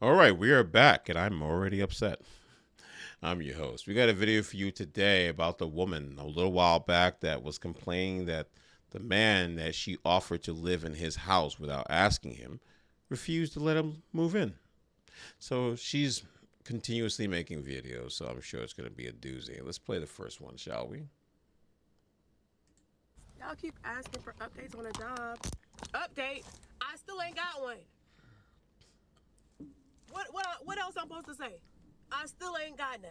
All right, we are back, and I'm already upset. I'm your host. We got a video for you today about the woman a little while back that was complaining that the man that she offered to live in his house without asking him refused to let him move in. So she's continuously making videos, so I'm sure it's going to be a doozy. Let's play the first one, shall we? Y'all keep asking for updates on a job. Update? I still ain't got one. What else I'm supposed to say? I still ain't got none.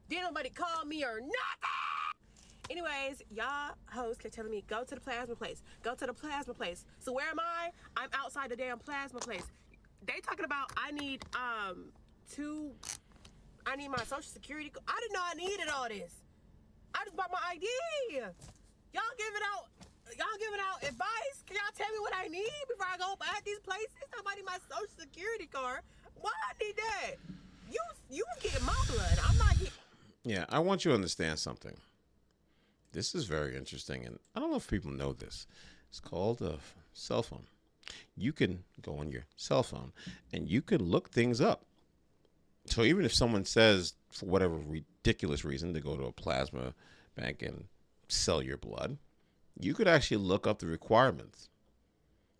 Did nobody call me or nothing? Anyways, y'all hosts kept telling me, go to the plasma place. Go to the plasma place. So where am I? I'm outside the damn plasma place. They talking about I need two I need my social security. I didn't know I needed all this. I just bought my ID. Y'all giving out advice? Can y'all tell me what I need before I go at these places? Somebody my social security card. Why I need that? You getting my blood. I'm not getting. Yeah, I want you to understand something. This is very interesting, and I don't know if people know this. It's called a cell phone. You can go on your cell phone and you can look things up. So even if someone says, for whatever ridiculous reason, to go to a plasma bank and sell your blood, you could actually look up the requirements.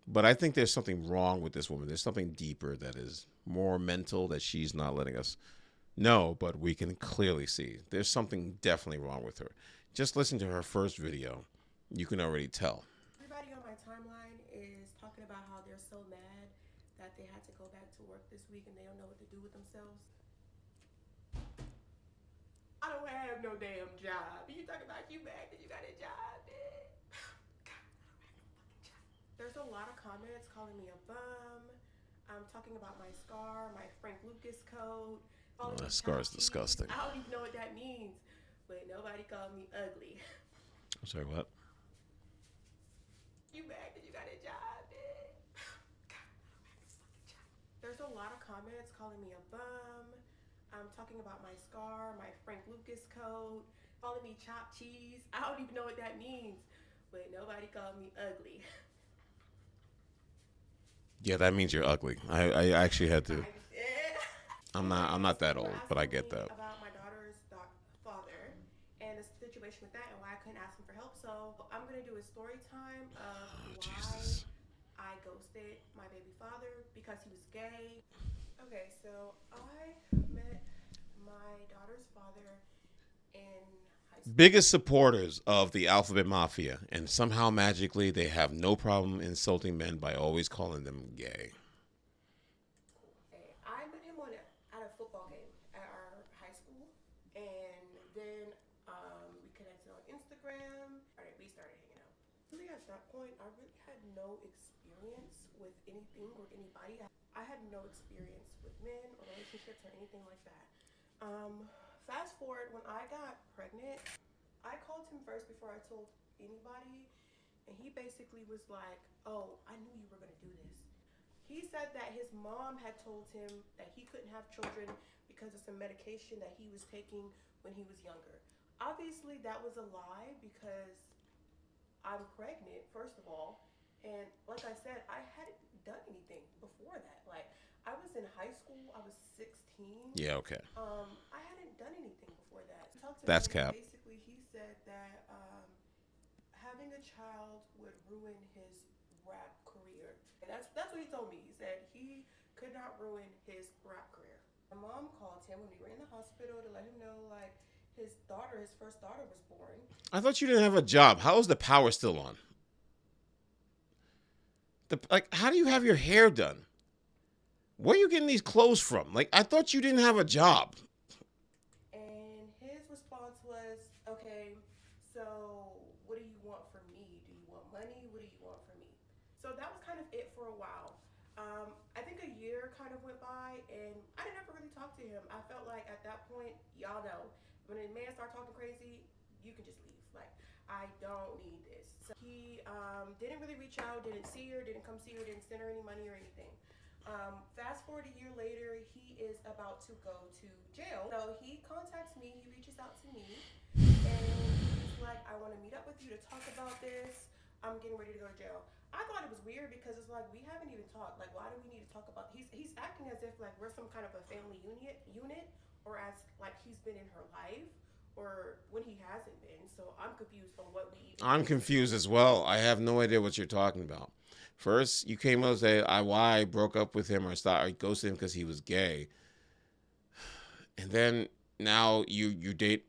But I think there's something wrong with this woman. There's something deeper that is more mental that she's not letting us know, but we can clearly see. There's something definitely wrong with her. Just listen to her first video. You can already tell. Everybody on my timeline is talking about how they're so mad that they had to go back to work this week and they don't know what to do with themselves. I don't have no damn job. You talking about you mad that you got a job, man? There's a lot of comments calling me a bum. I'm talking about my scar, my Frank Lucas coat. Oh, Calling me that scar is chop cheese. disgusting. I don't even know what that means, but nobody called me ugly. I'm sorry, what? You mad that you got a job, man? There's a lot of comments calling me a bum. I'm talking about my scar, my Frank Lucas coat, calling me chopped cheese. I don't even know what that means, but nobody called me ugly. Yeah, that means you're ugly. I actually had to. Yeah. I'm not that People old, were but I asking get me that. about my daughter's father and the situation with that and why I couldn't ask him for help. So I'm gonna do a story time of Oh, why Jesus. I ghosted my baby father because he was gay. Okay, so I met my daughter's father in high school. Biggest supporters of the Alphabet Mafia, and somehow magically they have no problem insulting men by always calling them gay. I met him at a football game at our high school, and then we connected on Instagram. All right, we started hanging out. Really, at that point, I really had no experience with anything or anybody. I had no experience with men or relationships or anything like that. Fast forward, when I got pregnant, I called him first before I told anybody, and he basically was like, "Oh, I knew you were gonna do this." He said that his mom had told him that he couldn't have children because of some medication that he was taking when he was younger. Obviously, that was a lie because I'm pregnant, first of all. And like I said, I hadn't done anything before that. Like, I was in high school, I was 16. Yeah, okay. I hadn't done anything before that. I talked to That's him, and cap. basically, he said that having a child would ruin his rap career. And that's what he told me. He said he could not ruin his rap career. My mom called him when we were in the hospital to let him know like his first daughter was born. I thought you didn't have a job. How is the power still on? How do you have your hair done? Where are you getting these clothes from? Like, I thought you didn't have a job. And his response was, okay, so what do you want from me? Do you want money? What do you want from me? So that was kind of it for a while. I think a year kind of went by, and I didn't ever really talk to him. I felt like at that point, y'all know, when a man starts talking crazy, you can just leave. Like, I don't need this. So he didn't really reach out, didn't see her, didn't come see her, didn't send her any money or anything. Fast forward a year later, he is about to go to jail. So he contacts me, he reaches out to me, and he's like, I want to meet up with you to talk about this. I'm getting ready to go to jail. I thought it was weird because it's like we haven't even talked. Like, why do we need to talk about? He's acting as if like we're some kind of a family unit, or as like he's been in her life, or when he hasn't been. So I'm confused on what we even I'm do with confused as well. I have no idea what you're talking about. First, you came out and say why I broke up with him or stopped or ghosted him because he was gay, and then now you date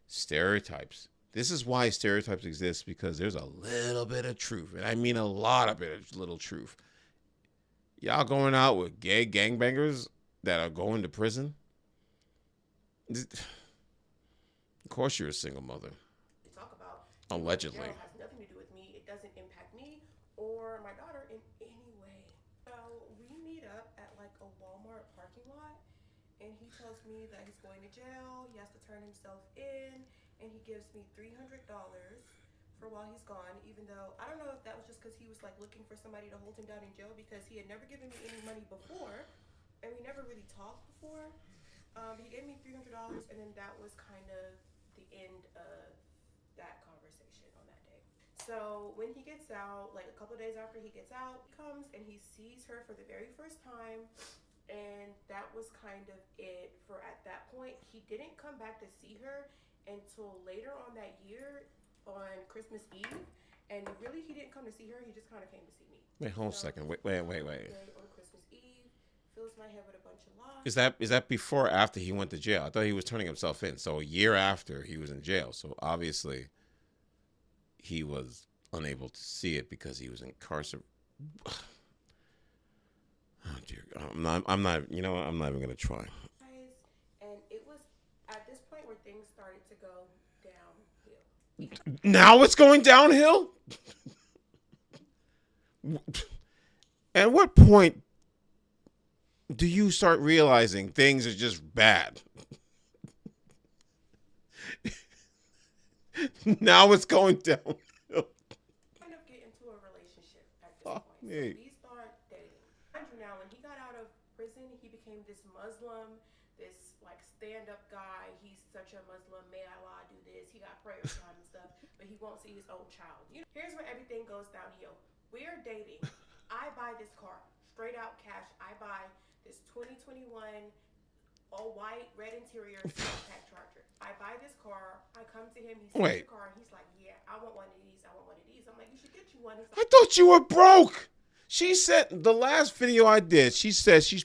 stereotypes. This is why stereotypes exist, because there's a little bit of truth, and I mean a lot of bit of little truth. Y'all going out with gay gangbangers that are going to prison? Of course, you're a single mother. talk about. Allegedly. Jail has nothing to do with me. It doesn't impact me or my daughter in any way. So we meet up at like a Walmart parking lot, and he tells me that he's going to jail. He has to turn himself in, and he gives me $300 for while he's gone. Even though I don't know if that was just because he was like looking for somebody to hold him down in jail, because he had never given me any money before, and we never really talked before. He gave me $300, and then that was kind of the end of that conversation on that day. So when he gets out, like a couple of days after he gets out, he comes and he sees her for the very first time, and that was kind of it for at that point. He didn't come back to see her until later on that year on Christmas Eve, and really he didn't come to see her. He just kind of came to see me. Wait, hold on a second. Wait. On Christmas Eve, fills my head with a bunch of lies. Is that before or after he went to jail? I thought he was turning himself in. So a year after he was in jail. So obviously he was unable to see it because he was incarcerated. Oh dear, I'm not. You know what? I'm not even gonna try. And it was at this point where things started to go downhill. Now it's going downhill. At what point do you start realizing things are just bad? Now it's going downhill. Kind of get into a relationship at this point. So we start dating. Now, when he got out of prison, he became this Muslim, this like stand-up guy. He's such a Muslim. May Allah do this. He got prayer time and stuff, but he won't see his own child. Here's where everything goes downhill. We're dating. I buy this car, straight out cash. I buy this 2021 all white, red interior compact Charger. I buy this car. I come to him. He sees the car, and he's like, "Yeah, I want one of these. I want one of these." I'm like, "You should get you one." He's like, I thought you were broke. She said the last video I did, she said she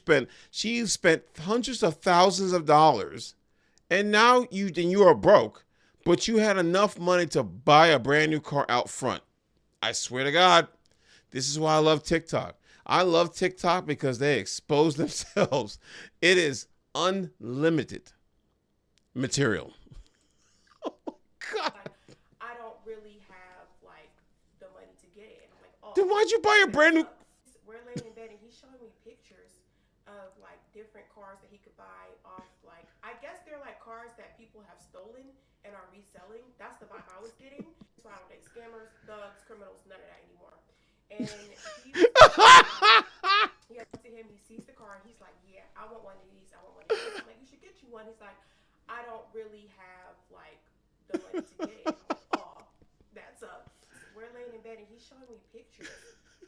spent hundreds of thousands of dollars, and now you are broke, but you had enough money to buy a brand new car out front. I swear to God, this is why I love TikTok. I love TikTok because they expose themselves. It is unlimited material. Oh God. I don't really have like the money to get it. I'm like, oh. Then why'd you buy a brand new? We're laying in bed and he's showing me pictures of like different cars that he could buy off. Like, I guess they're like cars that people have stolen and are reselling. That's the vibe I was getting. So I don't date scammers, thugs, criminals, none of that anymore. And he up to him, he sees the car, and he's like, "Yeah, I want one of these. I want one of these." I'm like, "You should get you one." He's like, "I don't really have like the money to get it." I'm like, "Oh, that sucks." We're laying in bed, and he's showing me pictures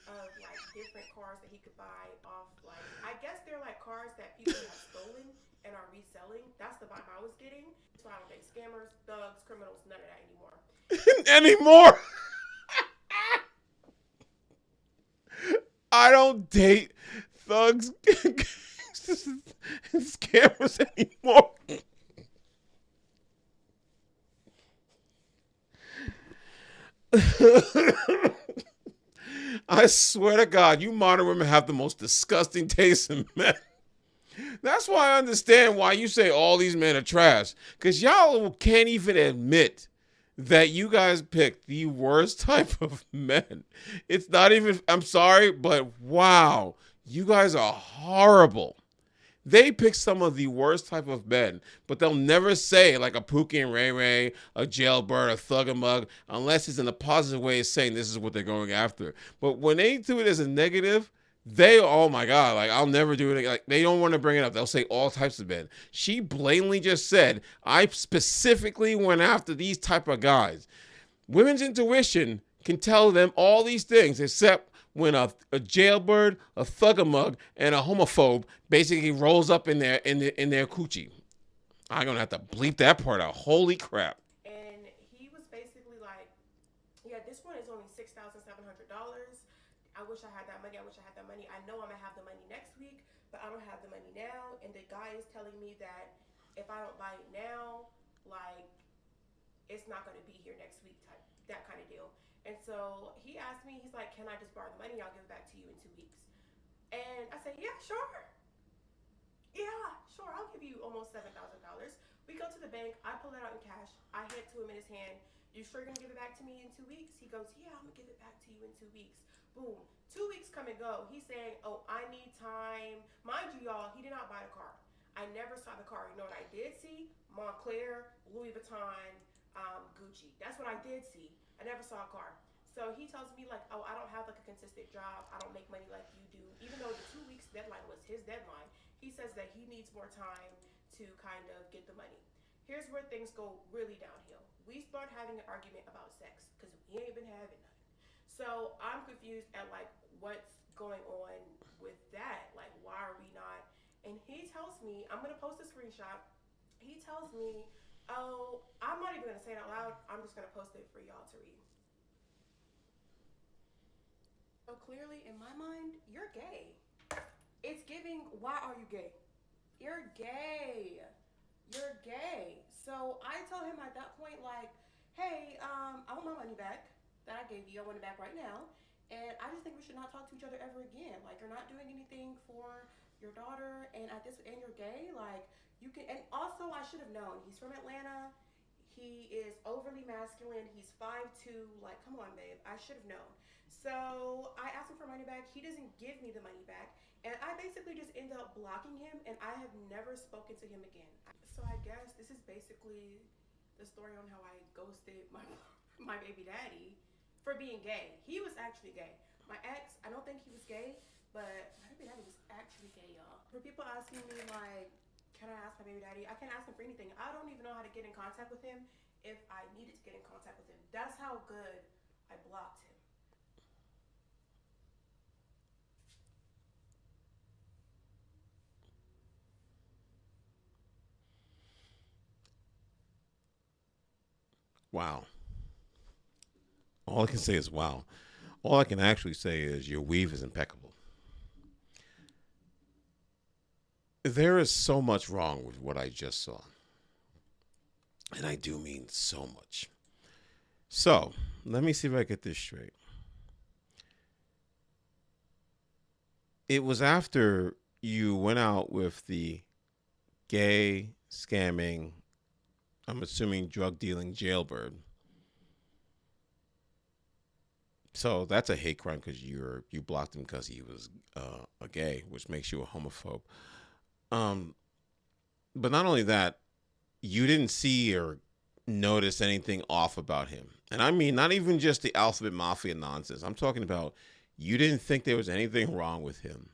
of like different cars that he could buy off. Like, I guess they're like cars that people have stolen and are reselling. That's the vibe I was getting. So I don't date scammers, thugs, criminals, none of that anymore. Anymore. I don't date thugs and scammers anymore. I swear to God, you modern women have the most disgusting taste in men. That's why I understand why you say all these men are trash. Because y'all can't even admit that you guys picked the worst type of men. It's not even, I'm sorry, but wow, you guys are horrible. They pick some of the worst type of men, but they'll never say like a Pookie and Ray Ray, a Jailbird, a Thug and Mug, unless it's in a positive way of saying this is what they're going after. But when they do it as a negative, they, oh my God, like I'll never do it again. Like they don't want to bring it up. They'll say all types of men. She blatantly just said, I specifically went after these type of guys. Women's intuition can tell them all these things except when a jailbird, a thugger-mug, and a homophobe basically rolls up in their coochie. I'm gonna have to bleep that part out. Holy crap! And he was basically like, yeah, this one is only $6,700. I wish I had that money. I wish I had that money. I know I'm gonna have the money next week, but I don't have the money now. And the guy is telling me that if I don't buy it now, like it's not gonna be here next week, type that kind of deal. And so he asked me, he's like, "Can I just borrow the money? I'll give it back to you in 2 weeks." And I said, "Yeah, sure. Yeah, sure. I'll give you almost $7,000." We go to the bank. I pull it out in cash. I hand it to him in his hand. "You sure you're gonna give it back to me in 2 weeks?" He goes, "Yeah, I'm gonna give it back to you in 2 weeks." Boom. 2 weeks come and go. He's saying, "Oh, I need time." Mind you, y'all, he did not buy the car. I never saw the car. You know what I did see? Montclair, Louis Vuitton, Gucci. That's what I did see. I never saw a car. So he tells me like, "Oh, I don't have like a consistent job. I don't make money like you do." Even though the 2 weeks deadline was his deadline, he says that he needs more time to kind of get the money. Here's where things go really downhill. We start having an argument about sex because we ain't been having none. So I'm confused at like what's going on with that. Like, why are we not? And he tells me, I'm gonna post a screenshot. He tells me, "Oh, I'm not even gonna say it out loud. I'm just gonna post it for y'all to read." So clearly, in my mind, you're gay. It's giving, why are you gay? You're gay. You're gay. So I told him at that point, like, "Hey, I want my money back that I gave you. I want it back right now. And I just think we should not talk to each other ever again. Like, you're not doing anything for your daughter, and at this, and you're gay. Like, you can." And also, I should have known. He's from Atlanta. He is overly masculine. He's 5'2". Like, come on, babe. I should have known. So I asked him for money back. He doesn't give me the money back. And I basically just end up blocking him, and I have never spoken to him again. So I guess this is basically the story on how I ghosted my baby daddy for being gay. He was actually gay. My ex, I don't think he was gay, but my baby daddy was actually gay, y'all. For people asking me like, "Can I ask my baby daddy?" I can't ask him for anything. I don't even know how to get in contact with him if I needed to get in contact with him. That's how good I blocked him. Wow. All I can say is wow. All I can actually say is your weave is impeccable. There is so much wrong with what I just saw. And I do mean so much. So, let me see if I get this straight. It was after you went out with the gay, scamming, I'm assuming drug dealing jailbird. So that's a hate crime because you blocked him because he was a gay, which makes you a homophobe. Um, but not only that, you didn't see or notice anything off about him, and I mean not even just the alphabet mafia nonsense. I'm talking about you didn't think there was anything wrong with him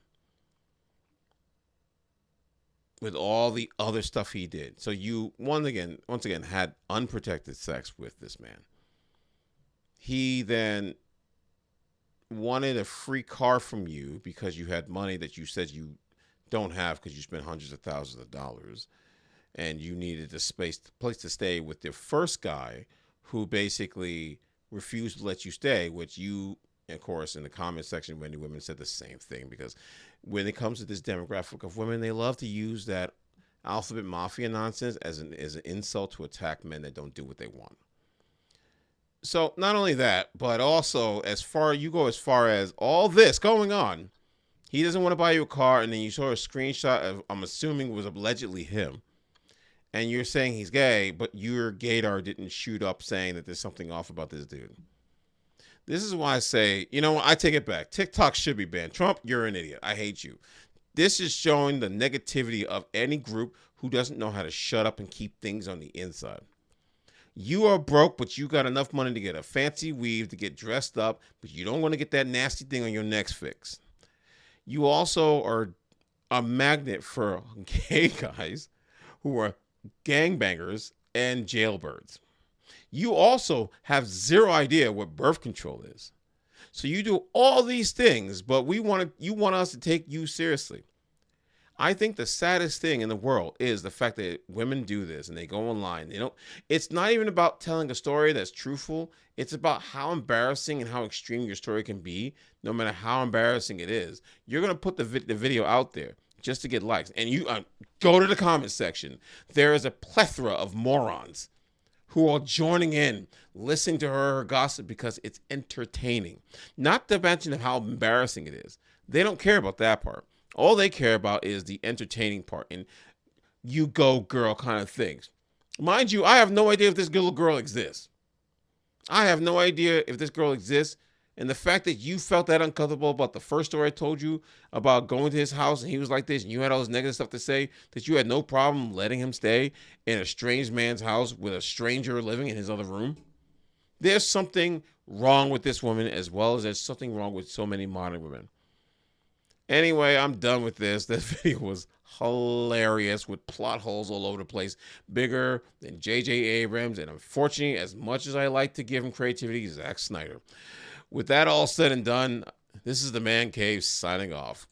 with all the other stuff he did. So you once again had unprotected sex with this man. He then wanted a free car from you because you had money that you said you don't have because you spent hundreds of thousands of dollars and you needed a place to stay with the first guy who basically refused to let you stay, which you, of course, in the comment section, many women said the same thing because when it comes to this demographic of women, they love to use that alphabet mafia nonsense as an insult to attack men that don't do what they want. So not only that, but also as far as all this going on, he doesn't want to buy you a car, and then you saw a screenshot of I'm assuming was allegedly him, and you're saying he's gay, but your gaydar didn't shoot up saying that there's something off about this dude. This is why I say, you know what, I take it back. TikTok should be banned. Trump, you're an idiot. I hate you. This is showing the negativity of any group who doesn't know how to shut up and keep things on the inside. You are broke, but you got enough money to get a fancy weave, to get dressed up, but you don't want to get that nasty thing on your neck fixed. You also are a magnet for gay guys who are gangbangers and jailbirds. You also have zero idea what birth control is. So you do all these things, but you want us to take you seriously. I think the saddest thing in the world is the fact that women do this and they go online. It's not even about telling a story that's truthful. It's about how embarrassing and how extreme your story can be, no matter how embarrassing it is. You're going to put the video out there just to get likes. And you go to the comment section. There is a plethora of morons who are joining in, listening to her gossip because it's entertaining. Not to mention how embarrassing it is. They don't care about that part. All they care about is the entertaining part and you go girl kind of things. Mind you, I have no idea if this little girl exists. I have no idea if this girl exists. And the fact that you felt that uncomfortable about the first story I told you about going to his house and he was like this and you had all this negative stuff to say, that you had no problem letting him stay in a strange man's house with a stranger living in his other room. There's something wrong with this woman as well as there's something wrong with so many modern women. Anyway, I'm done with this. That video was hilarious with plot holes all over the place, bigger than J.J. Abrams, and unfortunately, as much as I like to give him creativity, Zack Snyder. With that all said and done, this is the Man Cave signing off.